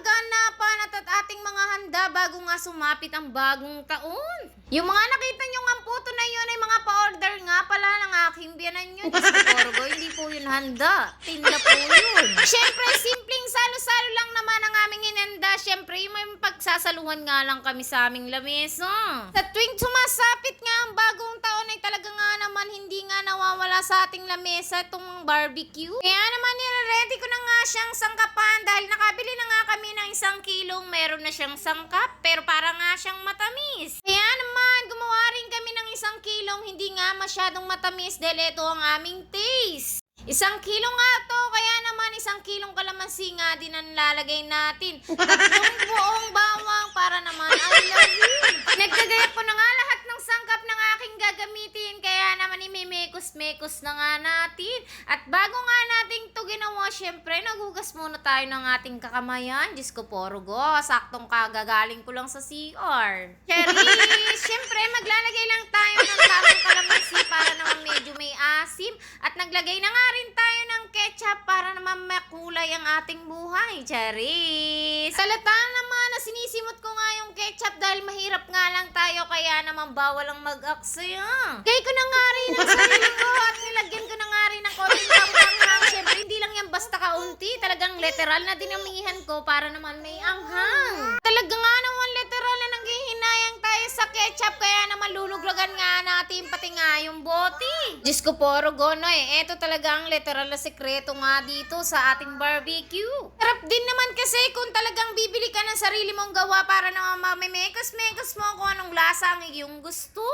kaganapan at ating mga handa bago nga sumapit ang bagong taon. Yung mga nakita nyo nga puto na yun ay mga pa-order nga pala ng aking biyanan yun. Diyos ko, Porgo, hindi po yun handa. Tinda po yun. Siyempre, simpleng salo-salo lang naman ang aming inanda. Siyempre, yung may pagsasaluhan nga lang kami sa aming lamesa. Sa tuwing sumasapit nga ang bagong taon ay talaga nga naman hindi nga nawawala sa ating lamesa itong barbecue. Kaya naman nire-ready ko na nga siyang sangkapan dahil nakabili na nga kami ng 1 kilong meron na siyang sangkap pero para nga siyang matamis. Kaya naman gumawa rin kami ng 1 kilong hindi nga masyadong matamis dahil ito ang aming taste. 1 kilo nga to, kaya naman 1 kilong kalamansi nga din ang lalagay natin. 3 buong bawang para naman I love you. Nagkagaya ko na nga lahat ng sangkap ng aking gagamitin, kaya naman imimekos-mekos na nga natin. At bago nga natin to ginawa, syempre naghugas muna tayo ng ating kakamayan. Diyos ko, Porgo, saktong kagagaling ko lang sa CR. Cherry, syempre maglalagay lang tayo ng tamang kalamansi para naman medyo may asim. At naglagay na nga rin tayo ng ketchup para naman makulay ang ating buhay. Charis! Salata naman na sinisimot ko nga yung ketchup dahil mahirap nga lang tayo kaya naman bawal ang mag-aksaya. Kaya ko na nga rin ang sarili ko at nilagyan ko na nga rin ng konting pang-anghang. Siyempre hindi lang yan basta kaunti. Talagang literal na dinamihan ko para naman may anghang. Talaga nga naman literal na nanghihinayang tayo sa ketchup kaya naman luluglagan nga natin pati nga yung bote. Diyos ko, Porgo, no eh. Ito talaga ang literal na sekreto nga dito sa ating barbecue. Sarap din naman kasi kung talagang bibili ka ng sarili mong gawa para naman mamimekos-mekos mo kung anong lasa ang iyong gusto.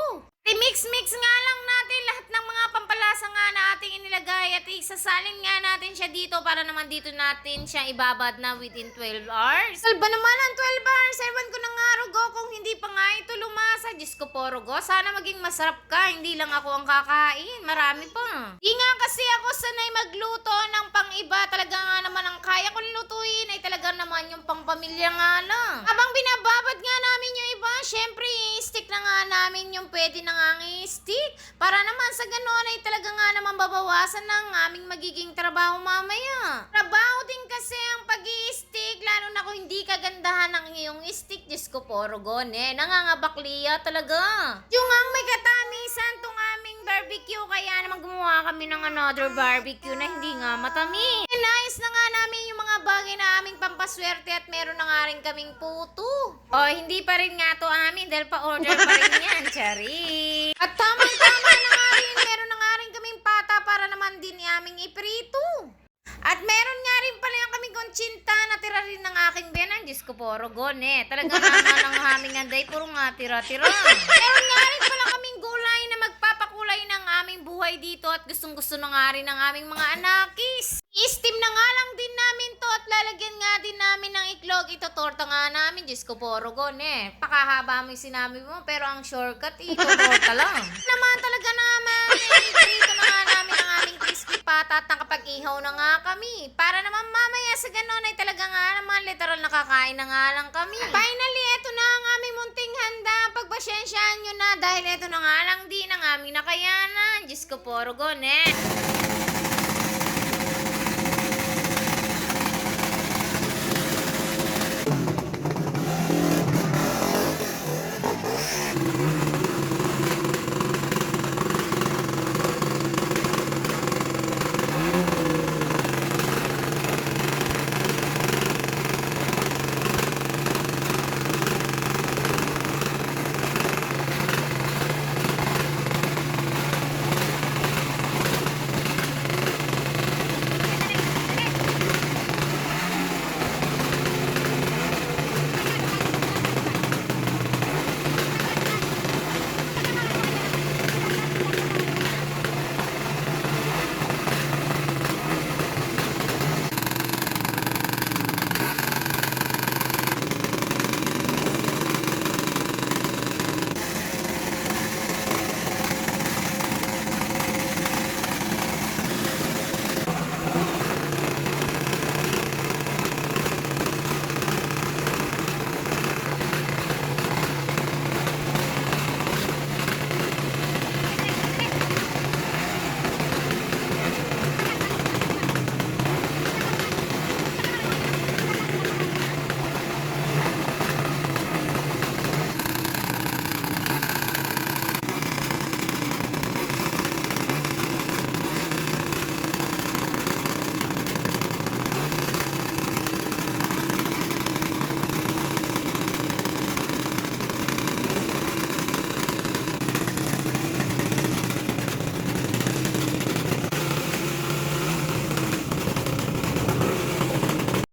I-mix-mix nga lang natin lahat ng mga pampalasa nga na ating inilagay at isasalin nga natin siya dito para naman dito natin siya ibabad na within 12 hours. Salba naman ang 12 hours. Ewan ko na nga, Rugo, kung hindi pa nga ito lumasa. Diyos ko, Porgo, sana maging masarap ka. Hindi lang ako ang kakain. Marami pa. Di nga kasi ako sanay magluto ng pang-iba. Talaga nga naman ang kaya kong lutuin ay talaga naman yung pang-pamilya nga lang. Habang binababad nga namin yung iba, syempre i-stick na nga namin yung pwede na nga i-stick. Para naman sa ganoon ay talaga nga naman babawasan ng aming magiging trabaho mamaya. Trabaho din kasi ang pag-i-stick, lalo na kung hindi kagandahan ng iyong stick. Diyos ko, Porgo, nangangabakliya talaga. Yung ang may katamisan tong aming barbecue, kaya naman gumawa kami ng another barbecue na hindi nga matamis. Inayos na nga namin yung mga bagay na aming pampaswerte at meron na nga rin kaming puto. O, hindi pa rin nga to amin dahil pa-order pa rin yan, Chari. At tama-tama na nga rin, meron na nga rin kaming pata para naman din aming iprito. At meron nga rin pala yung kaming kontsinta na tira rin ng aking biyanan. Diyos ko, Porgo, talagang naman ang aming anday, puro nga tira-tira. Meron nga rin pala kaming gulay na magpapakulay ng aming buhay dito at gustong-gusto na nga rin ng aming mga anakis. I-steam na nga lang din namin to at lalagyan nga din namin ng iklog. Ito torta nga namin. Diyos ko, Porgo, pakahaba mo yung sinabi mo pero ang shortcut, ito torta lang. Naman talaga naman, iprito na nga namin ang aming crispy pata at nakapag-ihaw na nga kami. Para naman mamaya sa ganon ay talaga nga naman literal nakakain na nga lang kami. Finally, ito na ang aming munting handa. Pagpasyensyahan nyo na dahil ito na nga lang din ang aming nakayanan. Diyos ko, Porgo,